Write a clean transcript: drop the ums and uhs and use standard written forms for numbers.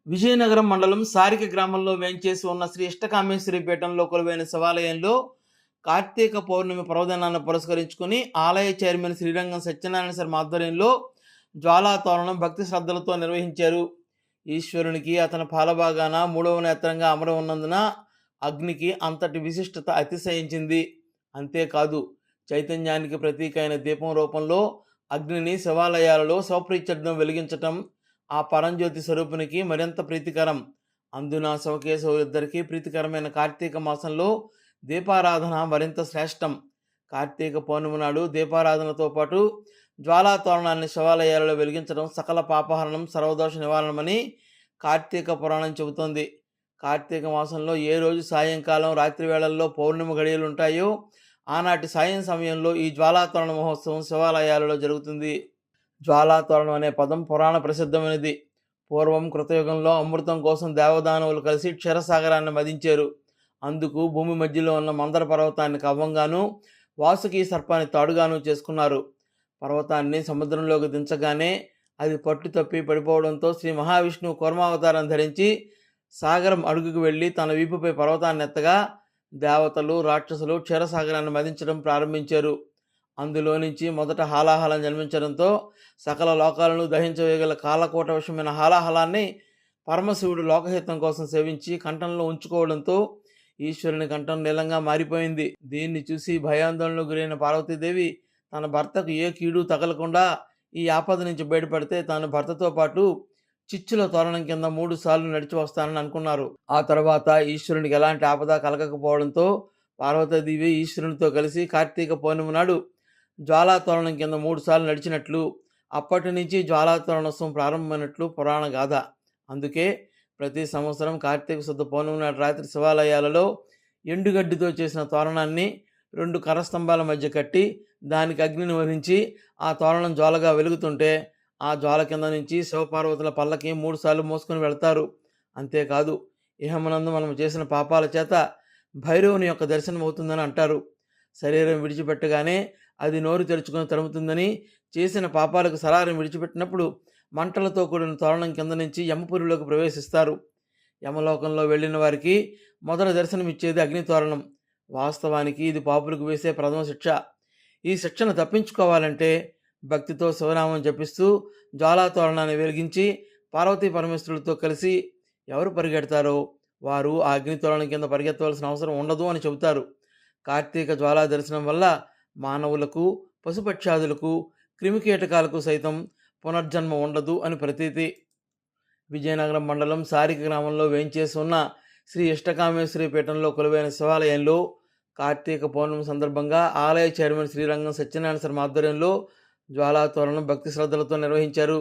విజయనగరం మండలం సారిక గ్రామంలో వేంచేసి ఉన్న శ్రీ ఇష్టకామేశ్వరి పీఠంలో కొలువైన శివాలయంలో కార్తీక పౌర్ణమి పర్వదినాన్ని పురస్కరించుకుని ఆలయ చైర్మన్ శ్రీరంగం సత్యనారాయణ శర్మ ఆధ్వర్యంలో జ్వాలా తోరణం భక్తి శ్రద్ధలతో నిర్వహించారు. ఈశ్వరునికి అతని పాలభాగాన మూడవ నేత్రంగా అమరం ఉన్నందున అగ్నికి అంతటి విశిష్టత అతిశయించింది. అంతేకాదు, చైతన్యానికి ప్రతీక అయిన దీపం రూపంలో అగ్నిని శివాలయాలలో శివప్రీత్యర్థం వెలిగించటం ఆ పరంజ్యోతి స్వరూపునికి మరింత ప్రీతికరం. అందున శివకేశవులిద్దరికీ ప్రీతికరమైన కార్తీక మాసంలో దీపారాధన మరింత శ్రేష్టం. కార్తీక పౌర్ణమి నాడు దీపారాధనతో పాటు జ్వాలా తోరణాన్ని శివాలయాలలో వెలిగించడం సకల పాపహరణం, సర్వదోష నివారణమని కార్తీక పురాణం చెబుతోంది. కార్తీక మాసంలో ఏ రోజు సాయంకాలం, రాత్రి వేళల్లో పౌర్ణమి గడియలు ఉంటాయో ఆనాటి సాయం సమయంలో ఈ జ్వాలా తోరణ మహోత్సవం శివాలయాలలో జరుగుతుంది. జ్వాలా తోరణం అనే పదం పురాణ ప్రసిద్ధమైనది. పూర్వం కృతయుగంలో అమృతం కోసం దేవదానవులు కలిసి క్షీరసాగరాన్ని మదించారు. అందుకు భూమి మధ్యలో ఉన్న మందర పర్వతాన్ని కవ్వంగాను, వాసుకి సర్పాన్ని తాడుగాను చేసుకున్నారు. పర్వతాన్ని సముద్రంలోకి దించగానే అది పట్టు తప్పి పడిపోవడంతో శ్రీ మహావిష్ణువు కూర్మావతారం ధరించి సాగరం అడుగుకు వెళ్ళి తన వీపుపై పర్వతాన్ని ఎత్తగా దేవతలు, రాక్షసులు క్షీరసాగరాన్ని మదించడం ప్రారంభించారు. అందులో నుంచి మొదట హాలాహలం జన్మించడంతో సకల లోకాలను దహించవేయగల కాలకోట విషయమైన హాలాహలాన్ని పరమశివుడు లోకహితం కోసం సేవించి కంఠంలో ఉంచుకోవడంతో ఈశ్వరుని కంఠం నీలంగా మారిపోయింది. దీన్ని చూసి భయాందోళనకు గురైన పార్వతీదేవి తన భర్తకు ఏ కీడు తగలకుండా ఈ ఆపద నుంచి బయటపడితే తాను భర్తతో పాటు చిచ్చుల తోరణం కింద 3 సార్లు నడిచి వస్తానని అనుకున్నారు. ఆ తర్వాత ఈశ్వరునికి ఎలాంటి ఆపద కలగకపోవడంతో పార్వతీదేవి ఈశ్వరునితో కలిసి కార్తీక పౌర్ణమి నాడు జ్వాలా తోరణం కింద 3 సార్లు నడిచినట్లు, అప్పటి నుంచి జ్వాలా తోరణోత్సవం ప్రారంభమైనట్లు పురాణ గాథ. అందుకే ప్రతి సంవత్సరం కార్తీక శుద్ధ పౌర్ణమి నాడు రాత్రి శివాలయాలలో ఎండుగడ్డితో చేసిన తోరణాన్ని 2 కర్రస్తంభాల మధ్య కట్టి దానికి అగ్నిని వధించి ఆ తోరణం జ్వాలగా వెలుగుతుంటే ఆ జ్వాల కింద నుంచి శివపార్వతుల పల్లకి 3 సార్లు మోసుకొని వెళ్తారు. అంతేకాదు, ఇహమనందు మనం చేసిన పాపాల చేత భైరవుని యొక్క దర్శనం అవుతుందని అంటారు. శరీరం విడిచిపెట్టగానే అది నోరు తెరుచుకొని తరుముతుందని, చేసిన పాపాలకు సరారం విడిచిపెట్టినప్పుడు మంటలతో కూడిన తోరణం కింద నుంచి యమపురిలోకి ప్రవేశిస్తారు. యమలోకంలో వెళ్ళిన వారికి మొదట దర్శనమిచ్చేది అగ్ని తోరణం. వాస్తవానికి ఇది పాపులకు వేసే ప్రథమ శిక్ష. ఈ శిక్షను తప్పించుకోవాలంటే భక్తితో శివనామం జపిస్తూ జ్వాలా తోరణాన్ని వెలిగించి పార్వతీ పరమేశ్వరులతో కలిసి ఎవరు పరిగెడతారో వారు ఆ అగ్ని తోరణం కింద పరిగెత్తవలసిన అవసరం ఉండదు అని చెబుతారు. కార్తీక జ్వాలా దర్శనం వల్ల మానవులకు, పశుపక్షాదులకు, క్రిమికీటకాలకు సైతం పునర్జన్మ ఉండదు అని ప్రతీతి. విజయనగరం మండలం సారిక గ్రామంలో వేంచేసి ఉన్న శ్రీ ఇష్టకామేశ్వరి పీఠంలో కొలువైన శివాలయంలో కార్తీక పౌర్ణమి సందర్భంగా ఆలయ చైర్మన్ శ్రీరంగం సత్యనారాయణ శర్మ ఆధ్వర్యంలో జ్వాలా తోరణం భక్తి శ్రద్ధలతో నిర్వహించారు.